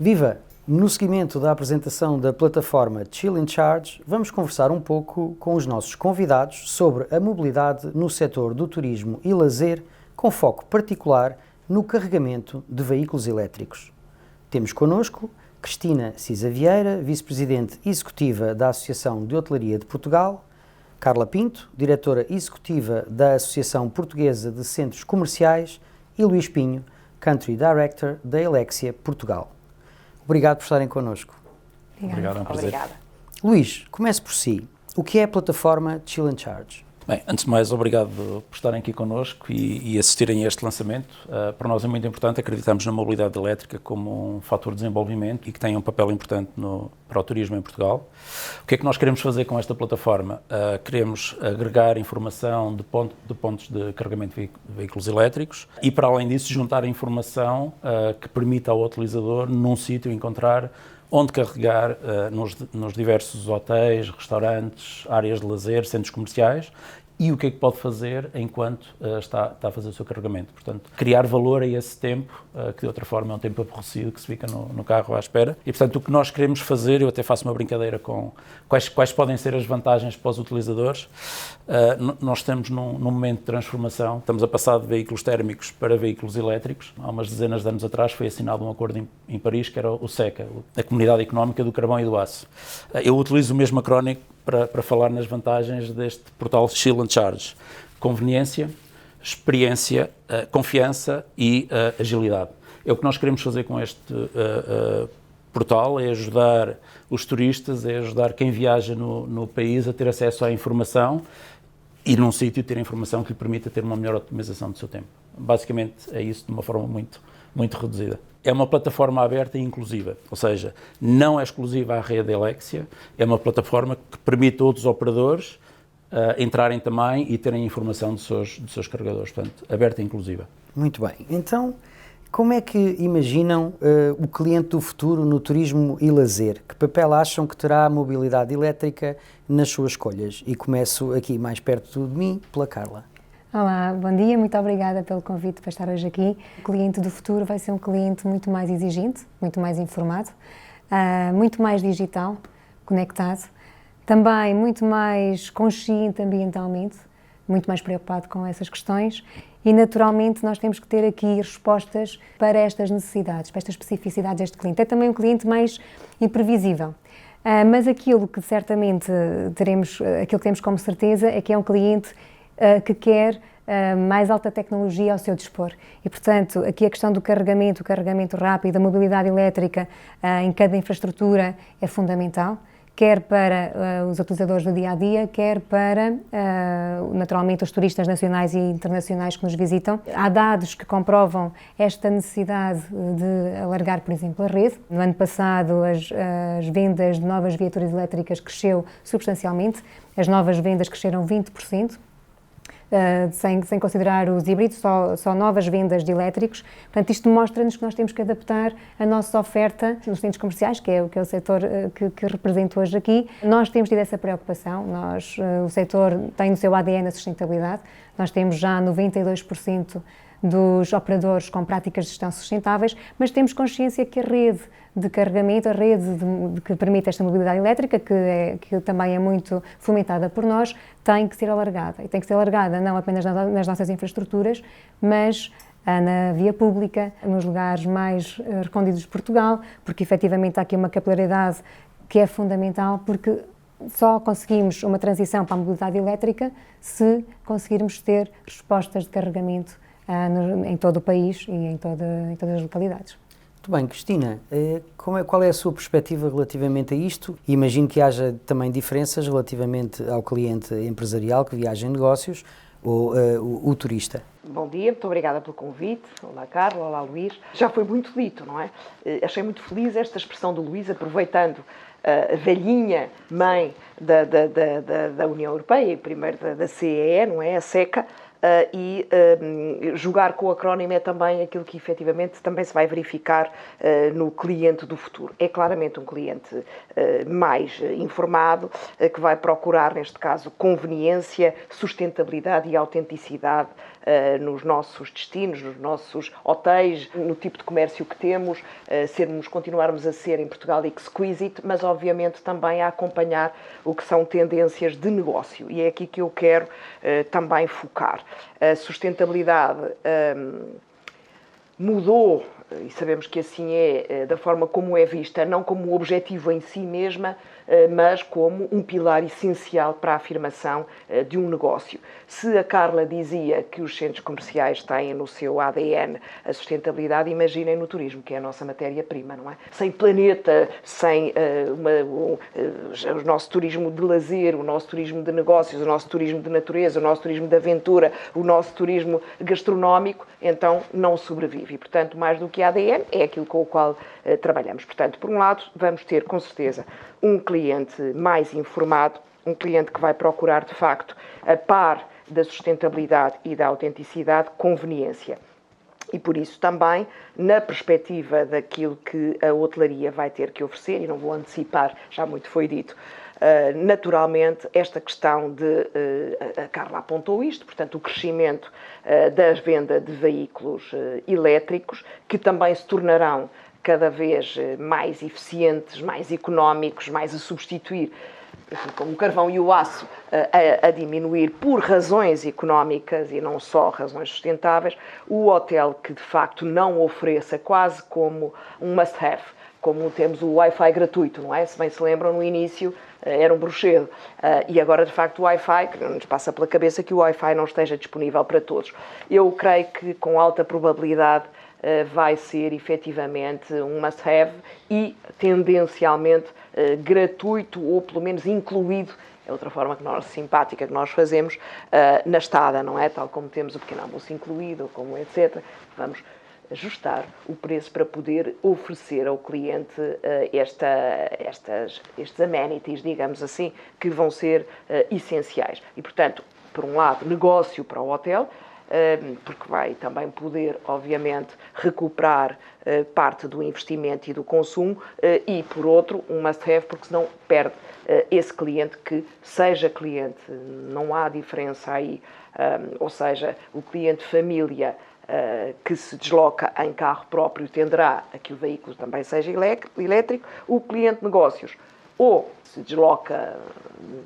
Viva! No seguimento da apresentação da plataforma Chill in Charge, vamos conversar um pouco com os nossos convidados sobre a mobilidade no setor do turismo e lazer, com foco particular no carregamento de veículos elétricos. Temos connosco Cristina Cisa Vieira, Vice-Presidente Executiva da Associação de Hotelaria de Portugal, Carla Pinto, Diretora Executiva da Associação Portuguesa de Centros Comerciais e Luís Pinho, Country Director da Elexia Portugal. Obrigado por estarem connosco. Obrigado, é um prazer. Obrigada. Luís, comece por si. O que é a plataforma Chill in Charge? Bem, antes de mais, obrigado por estarem aqui connosco e assistirem a este lançamento. Para nós é muito importante, acreditamos na mobilidade elétrica como um fator de desenvolvimento e que tem um papel importante para o turismo em Portugal. O que é que nós queremos fazer com esta plataforma? Queremos agregar informação de pontos de carregamento de veículos elétricos e, para além disso, juntar informação que permita ao utilizador, num sítio, encontrar onde carregar nos diversos hotéis, restaurantes, áreas de lazer, centros comerciais e o que é que pode fazer enquanto está a fazer o seu carregamento. Portanto, criar valor a esse tempo, que de outra forma é um tempo aborrecido que se fica no carro à espera. E, portanto, o que nós queremos fazer, eu até faço uma brincadeira com quais podem ser as vantagens para os utilizadores. Nós estamos num momento de transformação, estamos a passar de veículos térmicos para veículos elétricos. Há umas dezenas de anos atrás foi assinado um acordo em Paris, que era o SECA, a Comunidade Económica do Carvão e do Aço. Eu utilizo o mesmo acrónimo para falar nas vantagens deste portal Chill in Charge. Conveniência, experiência, confiança e agilidade. É o que nós queremos fazer com este portal, é ajudar os turistas, é ajudar quem viaja no país a ter acesso à informação e num sítio ter informação que lhe permita ter uma melhor otimização do seu tempo. Basicamente é isso de uma forma muito reduzida. É uma plataforma aberta e inclusiva, ou seja, não é exclusiva à rede Elexia, é uma plataforma que permite a outros operadores entrarem também e terem informação dos seus carregadores, portanto, aberta e inclusiva. Muito bem. Então, como é que imaginam o cliente do futuro no turismo e lazer? Que papel acham que terá a mobilidade elétrica nas suas escolhas? E começo aqui mais perto de mim, pela Carla. Olá, bom dia, muito obrigada pelo convite para estar hoje aqui. O cliente do futuro vai ser um cliente muito mais exigente, muito mais informado, muito mais digital, conectado, também muito mais consciente ambientalmente, muito mais preocupado com essas questões e, naturalmente, nós temos que ter aqui respostas para estas necessidades, para estas especificidades deste cliente. É também um cliente mais imprevisível. Mas aquilo que certamente aquilo que temos como certeza é que é um cliente que quer mais alta tecnologia ao seu dispor. E, portanto, aqui a questão do carregamento, o carregamento rápido, a mobilidade elétrica em cada infraestrutura é fundamental, quer para os utilizadores do dia-a-dia, quer para, naturalmente, os turistas nacionais e internacionais que nos visitam. Há dados que comprovam esta necessidade de alargar, por exemplo, a rede. No ano passado, as vendas de novas viaturas elétricas cresceu substancialmente, as novas vendas cresceram 20%. Sem considerar os híbridos, só novas vendas de elétricos. Portanto, isto mostra-nos que nós temos que adaptar a nossa oferta nos centros comerciais, que é o setor que represento hoje aqui. Nós temos tido essa preocupação, o setor tem no seu ADN a sustentabilidade, nós temos já 92% dos operadores com práticas de gestão sustentáveis, mas temos consciência que a rede de carregamento, a rede que permite esta mobilidade elétrica, que também é muito fomentada por nós, tem que ser alargada. E tem que ser alargada não apenas nas nossas infraestruturas, mas na via pública, nos lugares mais recônditos de Portugal, porque efetivamente há aqui uma capilaridade que é fundamental, porque só conseguimos uma transição para a mobilidade elétrica se conseguirmos ter respostas de carregamento em todo o país e em todas as localidades. Muito bem, Cristina, qual é a sua perspectiva relativamente a isto? Imagino que haja também diferenças relativamente ao cliente empresarial que viaja em negócios ou o turista. Bom dia, muito obrigada pelo convite. Olá, Carla, olá, Luís. Já foi muito dito, não é? Achei muito feliz esta expressão do Luís, aproveitando a velhinha mãe da União Europeia, e primeiro da CEE, não é? A SECA, e jogar com o acrónimo é também aquilo que efetivamente também se vai verificar no cliente do futuro. É claramente um cliente mais informado, que vai procurar, neste caso, conveniência, sustentabilidade e autenticidade nos nossos destinos, nos nossos hotéis, no tipo de comércio que temos, continuarmos a ser em Portugal exquisite, mas obviamente também a acompanhar o que são tendências de negócio. E é aqui que eu quero também focar. A sustentabilidade mudou, e sabemos que assim é, da forma como é vista, não como um objetivo em si mesma, mas como um pilar essencial para a afirmação de um negócio. Se a Carla dizia que os centros comerciais têm no seu ADN a sustentabilidade, imaginem no turismo, que é a nossa matéria-prima, não é? Sem planeta, sem o nosso turismo de lazer, o nosso turismo de negócios, o nosso turismo de natureza, o nosso turismo de aventura, o nosso turismo gastronómico, então não sobrevive. E, portanto, mais do que ADN, é aquilo com o qual trabalhamos. Portanto, por um lado, vamos ter, com certeza, um cliente mais informado, um cliente que vai procurar, de facto, a par da sustentabilidade e da autenticidade, conveniência. E por isso também, na perspectiva daquilo que a hotelaria vai ter que oferecer, e não vou antecipar, já muito foi dito, naturalmente, esta questão a Carla apontou isto, portanto, o crescimento da venda de veículos elétricos, que também se tornarão cada vez mais eficientes, mais económicos, mais a substituir, assim, como o carvão e o aço, a diminuir por razões económicas e não só razões sustentáveis, o hotel que de facto não ofereça quase como um must-have, como temos o Wi-Fi gratuito, não é? Se bem se lembram, no início era um bruxedo. E agora, de facto, o Wi-Fi, que não nos passa pela cabeça que o Wi-Fi não esteja disponível para todos. Eu creio que, com alta probabilidade, vai ser efetivamente um must-have e, tendencialmente, gratuito ou, pelo menos, incluído, é outra forma simpática que nós fazemos, na estada, não é? Tal como temos o pequeno almoço incluído, como etc. Vamos ajustar o preço para poder oferecer ao cliente estes amenities, digamos assim, que vão ser essenciais. E, portanto, por um lado, negócio para o hotel, porque vai também poder, obviamente, recuperar parte do investimento e do consumo, e, por outro, um must-have, porque senão perde esse cliente que seja cliente, não há diferença aí, ou seja, o cliente família que se desloca em carro próprio tenderá a que o veículo também seja elétrico, o cliente negócios ou se desloca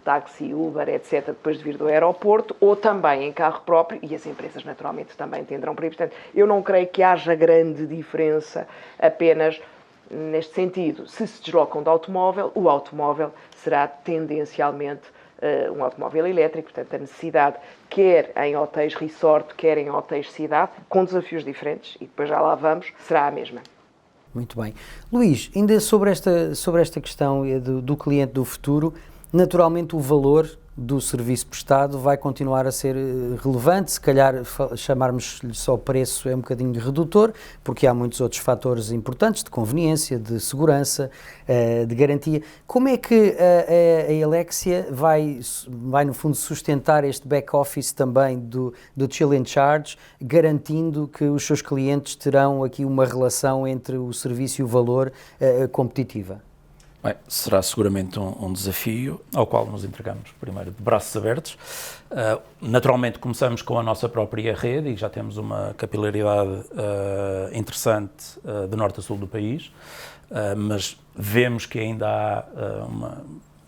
táxi, Uber, etc., depois de vir do aeroporto, ou também em carro próprio, e as empresas naturalmente também tenderão por aí. Portanto, eu não creio que haja grande diferença apenas neste sentido. Se deslocam de automóvel, o automóvel será tendencialmente um automóvel elétrico, portanto a necessidade, quer em hotéis resort, quer em hotéis cidade, com desafios diferentes, e depois já lá vamos, será a mesma. Muito bem. Luís, ainda sobre esta questão do cliente do futuro, naturalmente o valor do serviço prestado vai continuar a ser relevante, se calhar chamarmos-lhe só preço é um bocadinho redutor, porque há muitos outros fatores importantes de conveniência, de segurança, de garantia. Como é que a Alexia vai no fundo sustentar este back-office também do Chill and Charge, garantindo que os seus clientes terão aqui uma relação entre o serviço e o valor competitiva? Bem, será seguramente um desafio ao qual nos entregamos primeiro de braços abertos. Naturalmente começamos com a nossa própria rede e já temos uma capilaridade interessante de norte a sul do país, mas vemos que ainda há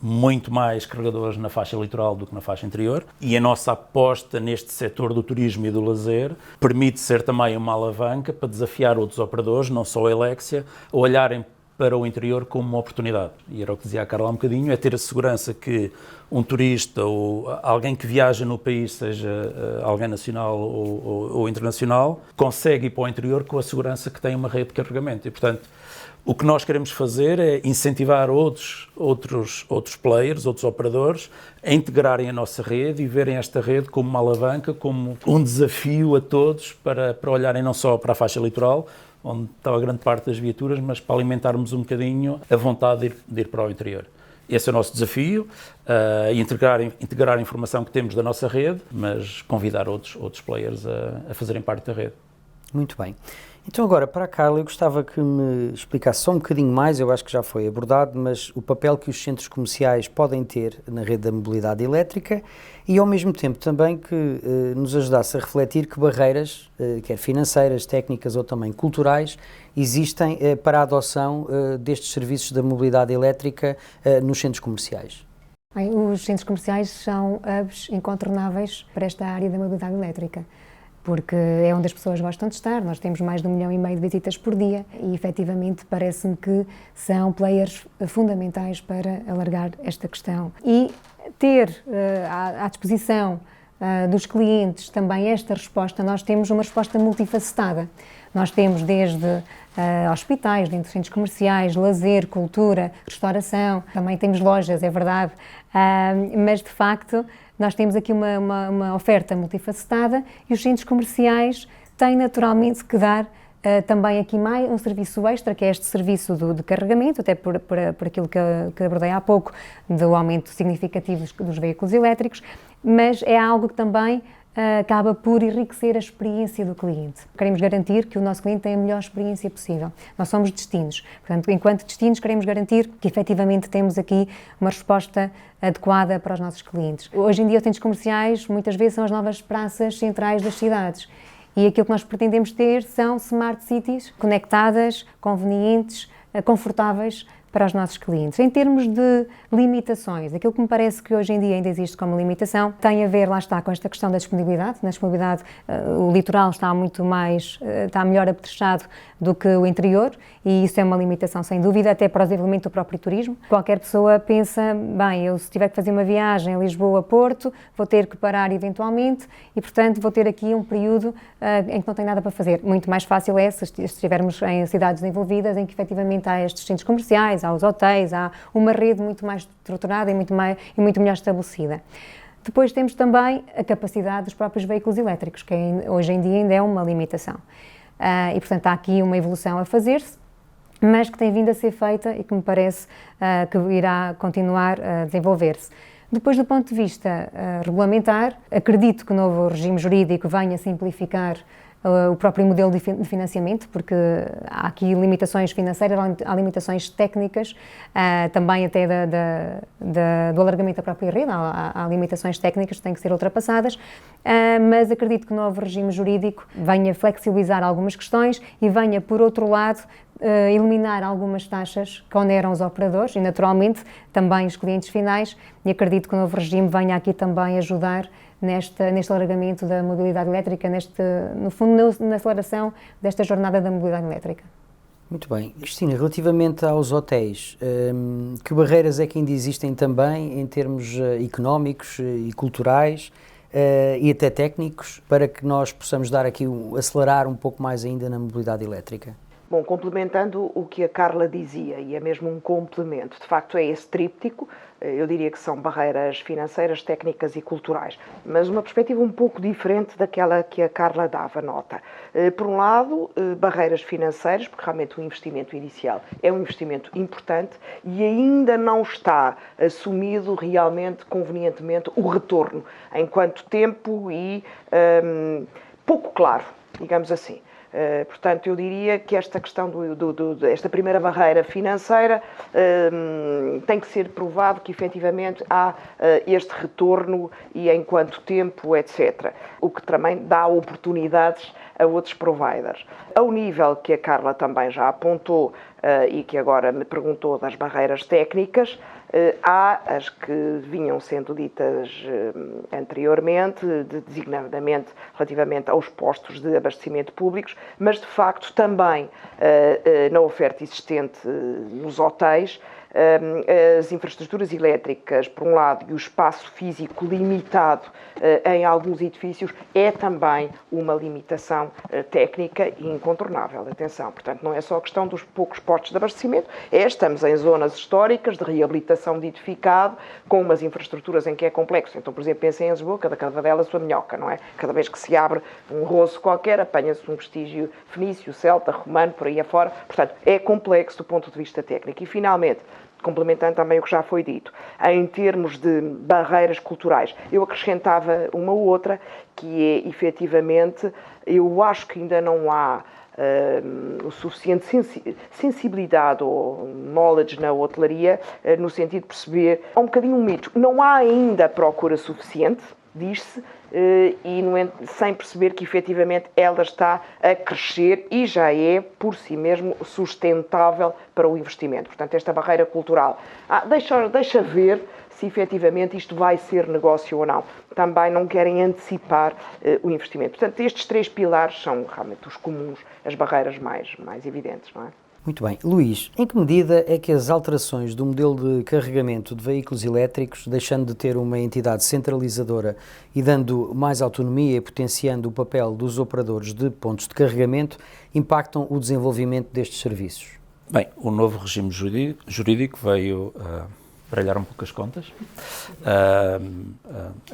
muito mais carregadores na faixa litoral do que na faixa interior, e a nossa aposta neste setor do turismo e do lazer permite ser também uma alavanca para desafiar outros operadores, não só a Alexia, a olharem para o interior como uma oportunidade. E era o que dizia a Carla há um bocadinho, é ter a segurança que um turista ou alguém que viaja no país, seja alguém nacional ou internacional, consegue ir para o interior com a segurança que tem uma rede de carregamento. E, portanto, o que nós queremos fazer é incentivar outros players, outros operadores, a integrarem a nossa rede e verem esta rede como uma alavanca, como um desafio a todos para olharem não só para a faixa litoral, onde está a grande parte das viaturas, mas para alimentarmos um bocadinho a vontade de ir para o interior. Esse é o nosso desafio, integrar a informação que temos da nossa rede, mas convidar outros players a fazerem parte da rede. Muito bem. Então agora, para a Carla, eu gostava que me explicasse só um bocadinho mais, eu acho que já foi abordado, mas o papel que os centros comerciais podem ter na rede da mobilidade elétrica e ao mesmo tempo também que nos ajudasse a refletir que barreiras, quer financeiras, técnicas ou também culturais, existem para a adoção destes serviços da mobilidade elétrica nos centros comerciais. Bem, os centros comerciais são hubs incontornáveis para esta área da mobilidade elétrica, porque é onde as pessoas gostam de estar. Nós temos mais de 1,5 milhão de visitas por dia e, efetivamente, parece-me que são players fundamentais para alargar esta questão. E ter à disposição dos clientes também esta resposta, nós temos uma resposta multifacetada. Nós temos desde hospitais, dentro de centros comerciais, lazer, cultura, restauração, também temos lojas, é verdade, mas de facto nós temos aqui uma oferta multifacetada e os centros comerciais têm naturalmente que dar também aqui mais um serviço extra, que é este serviço de carregamento, até por aquilo que abordei há pouco, do aumento significativo dos veículos elétricos, mas é algo que também acaba por enriquecer a experiência do cliente. Queremos garantir que o nosso cliente tenha a melhor experiência possível. Nós somos destinos, portanto, enquanto destinos, queremos garantir que efetivamente temos aqui uma resposta adequada para os nossos clientes. Hoje em dia, os centros comerciais muitas vezes são as novas praças centrais das cidades. E aquilo que nós pretendemos ter são smart cities conectadas, convenientes, confortáveis para os nossos clientes. Em termos de limitações, aquilo que me parece que hoje em dia ainda existe como limitação tem a ver, lá está, com esta questão da disponibilidade. Na disponibilidade, o litoral está está melhor apetrechado do que o interior e isso é uma limitação sem dúvida, até para o desenvolvimento do próprio turismo. Qualquer pessoa pensa, bem, eu se tiver que fazer uma viagem a Lisboa-Porto, vou ter que parar eventualmente e, portanto, vou ter aqui um período em que não tenho nada para fazer. Muito mais fácil é se estivermos em cidades desenvolvidas em que efetivamente há estes centros comerciais, há os hotéis, há uma rede muito mais estruturada e muito melhor estabelecida. Depois temos também a capacidade dos próprios veículos elétricos, que hoje em dia ainda é uma limitação. E, portanto, há aqui uma evolução a fazer-se, mas que tem vindo a ser feita e que me parece que irá continuar a desenvolver-se. Depois, do ponto de vista regulamentar, acredito que o novo regime jurídico venha simplificar o próprio modelo de financiamento, porque há aqui limitações financeiras, há limitações técnicas, também até do alargamento da própria rede, há limitações técnicas que têm que ser ultrapassadas, mas acredito que o novo regime jurídico venha flexibilizar algumas questões e venha, por outro lado, eliminar algumas taxas que oneram os operadores e, naturalmente, também os clientes finais, e acredito que o novo regime venha aqui também ajudar neste alargamento da mobilidade elétrica, no fundo, na aceleração desta jornada da mobilidade elétrica. Muito bem. Cristina, relativamente aos hotéis, que barreiras é que ainda existem também em termos económicos e culturais e até técnicos para que nós possamos dar aqui, acelerar um pouco mais ainda na mobilidade elétrica? Bom, complementando o que a Carla dizia, e é mesmo um complemento, de facto é esse tríptico, eu diria que são barreiras financeiras, técnicas e culturais, mas uma perspectiva um pouco diferente daquela que a Carla dava nota. Por um lado, barreiras financeiras, porque realmente o investimento inicial é um investimento importante e ainda não está assumido realmente, convenientemente, o retorno, enquanto tempo e pouco claro, digamos assim. Portanto, eu diria que esta questão desta primeira barreira financeira tem que ser provado que efetivamente há este retorno e em quanto tempo, etc. O que também dá oportunidades a outros providers. Ao nível que a Carla também já apontou e que agora me perguntou das barreiras técnicas, há as que vinham sendo ditas anteriormente, designadamente relativamente aos postos de abastecimento públicos, mas de facto também na oferta existente nos hotéis, as infraestruturas elétricas, por um lado, e o espaço físico limitado em alguns edifícios é também uma limitação técnica e incontornável. Atenção, portanto, não é só a questão dos poucos postos de abastecimento, estamos em zonas históricas de reabilitação de edificado, com umas infraestruturas em que é complexo. Então, por exemplo, pensem em Lisboa, cada cadela a sua minhoca, não é? Cada vez que se abre um roço qualquer, apanha-se um vestígio fenício, celta, romano, por aí afora. Portanto, é complexo do ponto de vista técnico. E, finalmente, complementando também o que já foi dito, em termos de barreiras culturais, eu acrescentava uma outra, que é, efetivamente, eu acho que ainda não há o suficiente sensibilidade ou knowledge na hotelaria, no sentido de perceber, há um bocadinho um mito, não há ainda procura suficiente, diz-se, e sem perceber que efetivamente ela está a crescer e já é, por si mesmo, sustentável para o investimento. Portanto, esta barreira cultural. Deixa ver se efetivamente isto vai ser negócio ou não. Também não querem antecipar o investimento. Portanto, estes 3 pilares são realmente os comuns, as barreiras mais evidentes, não é? Muito bem. Luís, em que medida é que as alterações do modelo de carregamento de veículos elétricos, deixando de ter uma entidade centralizadora e dando mais autonomia e potenciando o papel dos operadores de pontos de carregamento, impactam o desenvolvimento destes serviços? Bem, o novo regime jurídico veio baralhar um pouco as contas.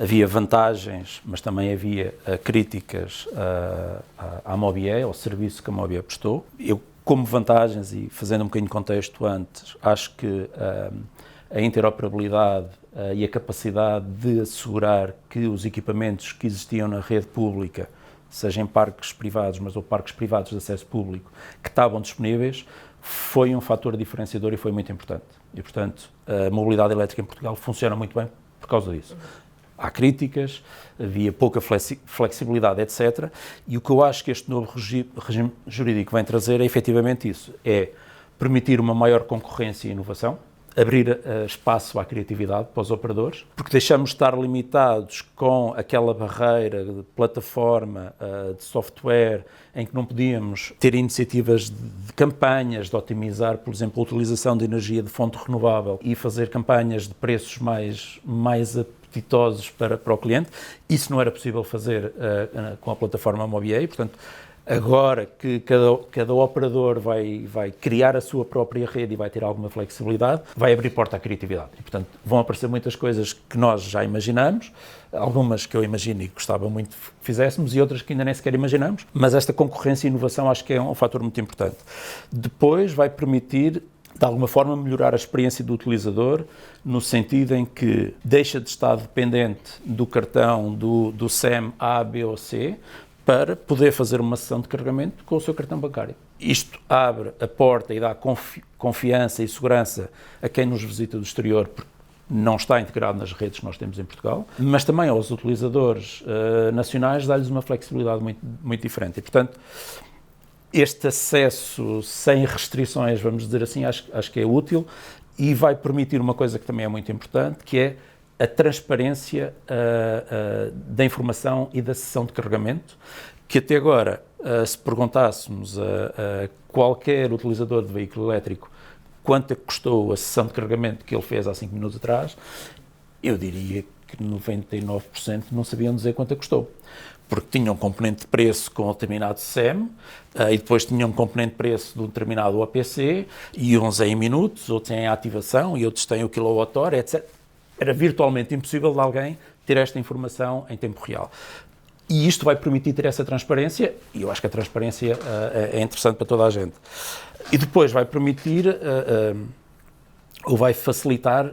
Havia vantagens, mas também havia críticas à Mobié, ao serviço que a Mobié prestou. Eu, como vantagens, e fazendo um bocadinho de contexto antes, acho que a interoperabilidade e a capacidade de assegurar que os equipamentos que existiam na rede pública, seja em parques privados, mas ou parques privados de acesso público, que estavam disponíveis, foi um fator diferenciador e foi muito importante. E, portanto, a mobilidade elétrica em Portugal funciona muito bem por causa disso. Há críticas, havia pouca flexibilidade, etc. E o que eu acho que este novo regime jurídico vem trazer é efetivamente isso, é permitir uma maior concorrência e inovação, abrir espaço à criatividade para os operadores, porque deixamos de estar limitados com aquela barreira de plataforma, de software, em que não podíamos ter iniciativas de campanhas, de otimizar, por exemplo, a utilização de energia de fonte renovável e fazer campanhas de preços mais apetitosos para o cliente. Isso não era possível fazer com a plataforma Mobié, portanto, agora que cada operador vai criar a sua própria rede e vai ter alguma flexibilidade, vai abrir porta à criatividade. E, portanto, vão aparecer muitas coisas que nós já imaginamos, algumas que eu imagino e gostava muito que fizéssemos e outras que ainda nem sequer imaginamos, mas esta concorrência e inovação acho que é um fator muito importante. Depois vai permitir, de alguma forma, melhorar a experiência do utilizador, no sentido em que deixa de estar dependente do cartão do SEM A, B ou C, para poder fazer uma sessão de carregamento com o seu cartão bancário. Isto abre a porta e dá confiança e segurança a quem nos visita do exterior, porque não está integrado nas redes que nós temos em Portugal, mas também aos utilizadores nacionais dá-lhes uma flexibilidade muito, muito diferente. E, portanto, este acesso sem restrições, vamos dizer assim, acho que é útil e vai permitir uma coisa que também é muito importante, que é a transparência da informação e da sessão de carregamento, que até agora, se perguntássemos a qualquer utilizador de veículo elétrico quanto é que custou a sessão de carregamento que ele fez há 5 minutos atrás, eu diria que 99% não sabiam dizer quanto é que custou. Porque tinham um componente de preço com um determinado SEM, e depois tinham um componente de preço de um determinado OPC, e uns em minutos, outros em ativação, e outros têm o quilowatt-hora, etc. Era virtualmente impossível de alguém ter esta informação em tempo real. E isto vai permitir ter essa transparência, e eu acho que a transparência é interessante para toda a gente. E depois vai permitir, ou vai facilitar,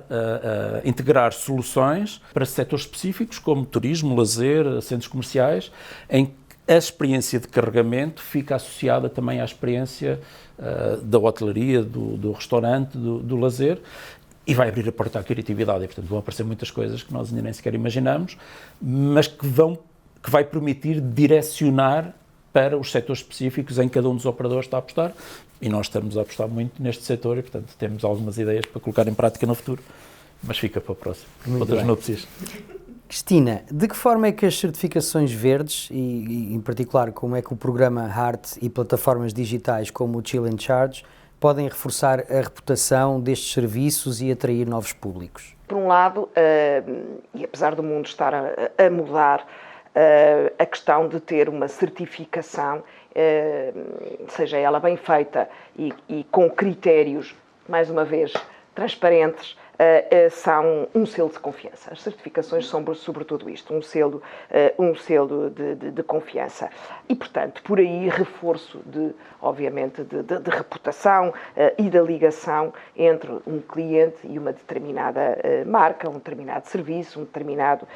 integrar soluções para setores específicos, como turismo, lazer, centros comerciais, em que a experiência de carregamento fica associada também à experiência da hotelaria, do restaurante, do lazer, e vai abrir a porta à criatividade, e, portanto, vão aparecer muitas coisas que nós ainda nem sequer imaginamos, mas que vai permitir direcionar para os setores específicos em que cada um dos operadores está a apostar, e nós estamos a apostar muito neste setor, e, portanto, temos algumas ideias para colocar em prática no futuro, mas fica para o próximo, outras núpcias. Cristina, de que forma é que as certificações verdes, e em particular como é que o programa HART e plataformas digitais como o Chill and Charge, podem reforçar a reputação destes serviços e atrair novos públicos? Por um lado, e apesar do mundo estar a mudar, a questão de ter uma certificação, seja ela bem feita e com critérios, mais uma vez, transparentes, são um selo de confiança. As certificações são sobretudo isto, um selo de confiança. E, portanto, por aí reforço, obviamente, de reputação e da ligação entre um cliente e uma determinada marca, um determinado serviço, um determinado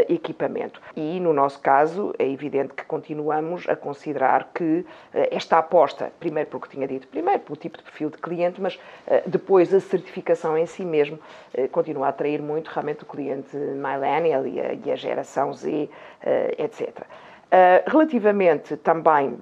equipamento. E, no nosso caso, é evidente que continuamos a considerar que esta aposta, primeiro pelo que tinha dito, primeiro pelo tipo de perfil de cliente, mas depois a certificação em si mesmo continua a atrair muito realmente o cliente millennial e a geração Z, etc. Relativamente também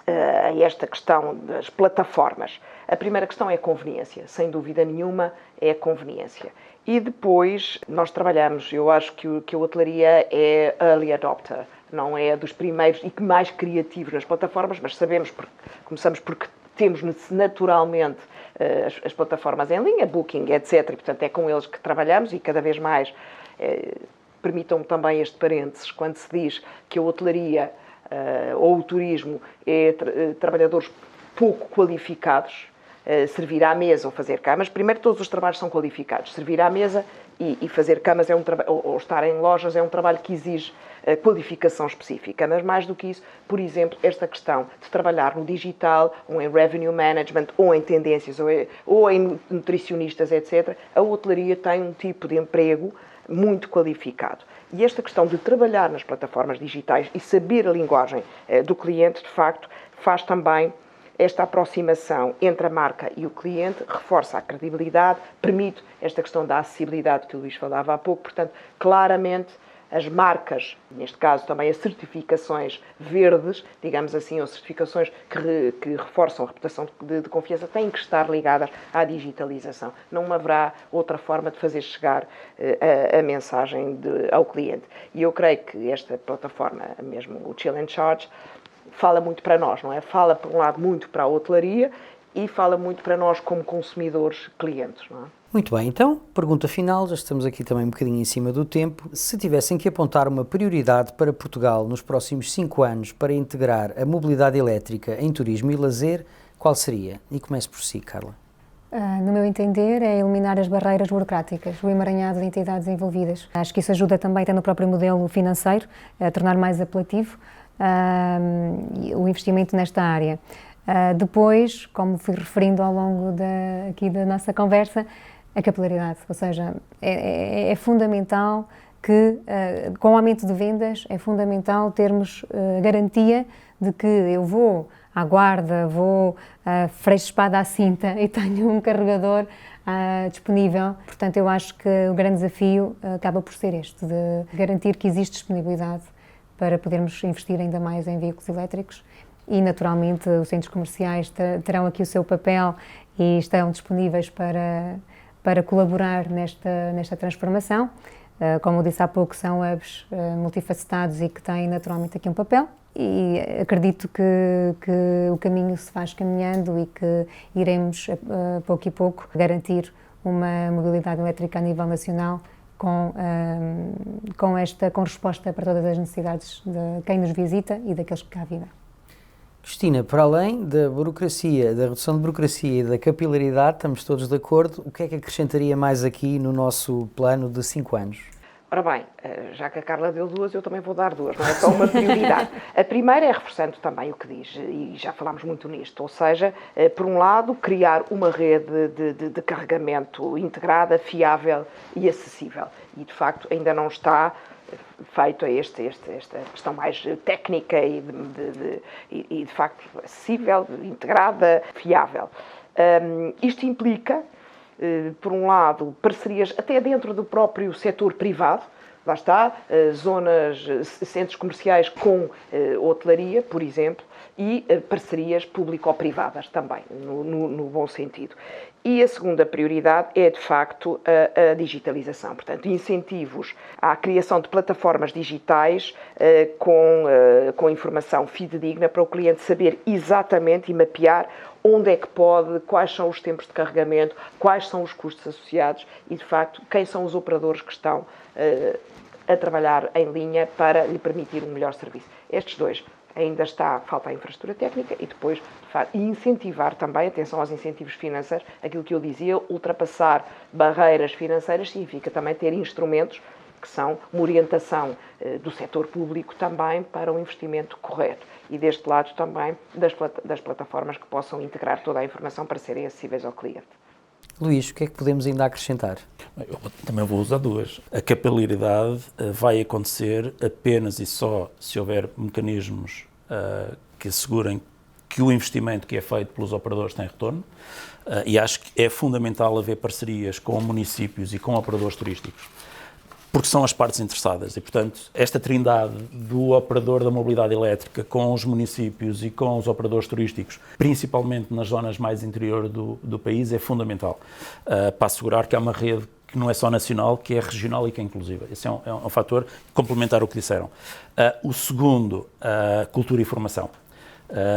a esta questão das plataformas, a primeira questão é a conveniência, sem dúvida nenhuma é a conveniência. E depois nós trabalhamos, eu acho que a hotelaria é early adopter, não é dos primeiros e que mais criativos nas plataformas, mas sabemos, começamos porque temos naturalmente as plataformas em linha, Booking, etc. E, portanto, é com eles que trabalhamos e cada vez mais, permitam-me também este parênteses, quando se diz que a hotelaria ou o turismo é trabalhadores pouco qualificados, servir à mesa ou fazer camas, primeiro todos os trabalhos são qualificados. Servir à mesa e fazer camas é um trabalho, ou estar em lojas é um trabalho que exige qualificação específica, mas mais do que isso, por exemplo, esta questão de trabalhar no digital, ou em revenue management, ou em tendências, ou em nutricionistas, etc., a hotelaria tem um tipo de emprego muito qualificado. E esta questão de trabalhar nas plataformas digitais e saber a linguagem do cliente, de facto, faz também esta aproximação entre a marca e o cliente, reforça a credibilidade, permite esta questão da acessibilidade que o Luís falava há pouco. Portanto, claramente, as marcas, neste caso também as certificações verdes, digamos assim, ou certificações que reforçam a reputação de confiança, têm que estar ligadas à digitalização. Não haverá outra forma de fazer chegar a mensagem ao cliente. E eu creio que esta plataforma, mesmo o Chill and Charge, fala muito para nós, não é? Fala, por um lado, muito para a hotelaria e fala muito para nós como consumidores, clientes, não é? Muito bem, então, pergunta final, já estamos aqui também um bocadinho em cima do tempo. Se tivessem que apontar uma prioridade para Portugal nos próximos 5 anos para integrar a mobilidade elétrica em turismo e lazer, qual seria? E comece por si, Carla. No meu entender, é eliminar as barreiras burocráticas, o emaranhado de entidades envolvidas. Acho que isso ajuda também, até no próprio modelo financeiro, a tornar mais apelativo o investimento nesta área. Depois, como fui referindo ao longo aqui da nossa conversa, a capilaridade, ou seja, é fundamental que, com o aumento de vendas, é fundamental termos garantia de que eu vou à guarda, vou freixo espada à cinta e tenho um carregador disponível. Portanto, eu acho que o grande desafio acaba por ser este, de garantir que existe disponibilidade para podermos investir ainda mais em veículos elétricos e, naturalmente, os centros comerciais terão aqui o seu papel e estão disponíveis para colaborar nesta transformação. Como eu disse há pouco, são hubs multifacetados e que têm naturalmente aqui um papel e acredito que o caminho se faz caminhando e que iremos, pouco e pouco, garantir uma mobilidade elétrica a nível nacional com resposta para todas as necessidades de quem nos visita e daqueles que cá vivem. Cristina, para além da burocracia, da redução de burocracia e da capilaridade, estamos todos de acordo, o que é que acrescentaria mais aqui no nosso plano de 5 anos? Ora bem, já que a Carla deu 2, eu também vou dar 2, não é só uma prioridade. A primeira é reforçando também o que diz, e já falámos muito nisto, ou seja, por um lado, criar uma rede de carregamento integrada, fiável e acessível. E, de facto, ainda não está feito a esta questão mais técnica e, de facto, acessível, integrada, fiável. Isto implica, por um lado, parcerias até dentro do próprio setor privado, lá está, centros comerciais com hotelaria, por exemplo, e parcerias público-privadas também, no bom sentido. E a segunda prioridade é, de facto, a digitalização. Portanto, incentivos à criação de plataformas digitais com informação fidedigna para o cliente saber exatamente e mapear onde é que pode, quais são os tempos de carregamento, quais são os custos associados e, de facto, quem são os operadores que estão a trabalhar em linha para lhe permitir um melhor serviço. Estes dois, ainda falta a infraestrutura técnica e depois incentivar também, atenção aos incentivos financeiros, aquilo que eu dizia, ultrapassar barreiras financeiras significa também ter instrumentos que são uma orientação do setor público também para um investimento correto e deste lado também das plataformas que possam integrar toda a informação para serem acessíveis ao cliente. Luís, o que é que podemos ainda acrescentar? Eu também vou usar duas. A capilaridade vai acontecer apenas e só se houver mecanismos que assegurem que o investimento que é feito pelos operadores tem retorno, e acho que é fundamental haver parcerias com municípios e com operadores turísticos, porque são as partes interessadas e, portanto, esta trindade do operador da mobilidade elétrica com os municípios e com os operadores turísticos, principalmente nas zonas mais interior do país, é fundamental para assegurar que há uma rede que não é só nacional, que é regional e que é inclusiva. Esse é um fator complementar ao que disseram. O segundo, cultura e formação.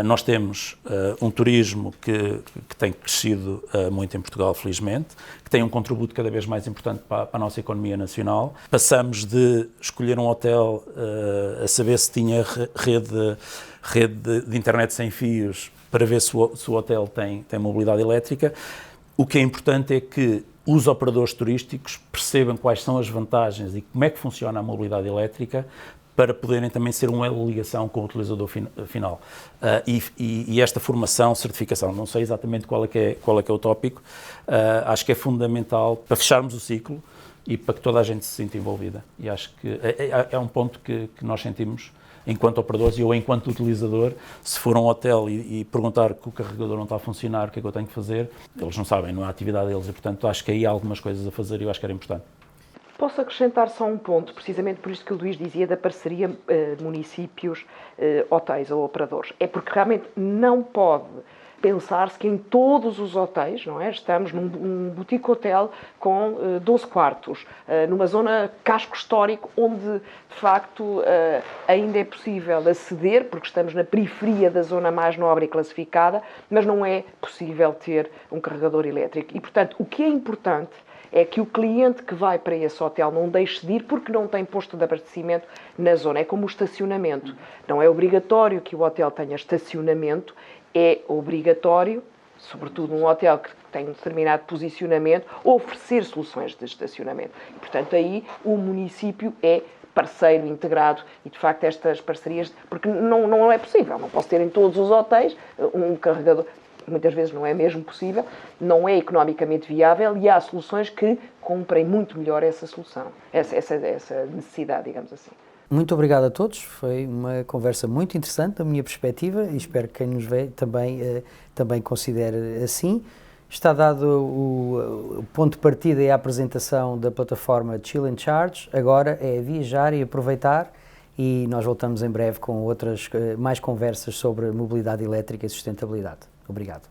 Nós temos um turismo que tem crescido muito em Portugal, felizmente, que tem um contributo cada vez mais importante para a nossa economia nacional. Passamos de escolher um hotel a saber se tinha rede de internet sem fios para ver se o hotel tem mobilidade elétrica. O que é importante é que os operadores turísticos percebam quais são as vantagens e como é que funciona a mobilidade elétrica para poderem também ser um elo de ligação com o utilizador final. E esta formação, certificação, não sei exatamente qual é que é o tópico, acho que é fundamental para fecharmos o ciclo e para que toda a gente se sinta envolvida. E acho que é um ponto que nós sentimos enquanto operadores e eu enquanto utilizador, se for um hotel e perguntar que o carregador não está a funcionar, o que é que eu tenho que fazer, eles não sabem, não é a atividade deles e, portanto, acho que aí há algumas coisas a fazer e eu acho que era importante. Posso acrescentar só um ponto, precisamente por isso que o Luís dizia da parceria municípios, hotéis ou operadores. É porque realmente não pode pensar-se que em todos os hotéis, não é? Estamos num boutique hotel com 12 quartos, numa zona casco histórico, onde de facto ainda é possível aceder, porque estamos na periferia da zona mais nobre e classificada, mas não é possível ter um carregador elétrico. E, portanto, o que é importante é que o cliente que vai para esse hotel não deixe de ir porque não tem posto de abastecimento na zona. É como o estacionamento. Não é obrigatório que o hotel tenha estacionamento, é obrigatório, sobretudo num hotel que tem um determinado posicionamento, oferecer soluções de estacionamento. E, portanto, aí o município é parceiro integrado e, de facto, estas parcerias... Porque não é possível, não posso ter em todos os hotéis um carregador... Muitas vezes não é mesmo possível, não é economicamente viável e há soluções que cumprem muito melhor essa solução, essa necessidade, digamos assim. Muito obrigado a todos, foi uma conversa muito interessante da minha perspectiva e espero que quem nos vê também considere assim. Está dado o ponto de partida e a apresentação da plataforma Chill & Charge, agora é viajar e aproveitar e nós voltamos em breve com mais conversas sobre mobilidade elétrica e sustentabilidade. Obrigado.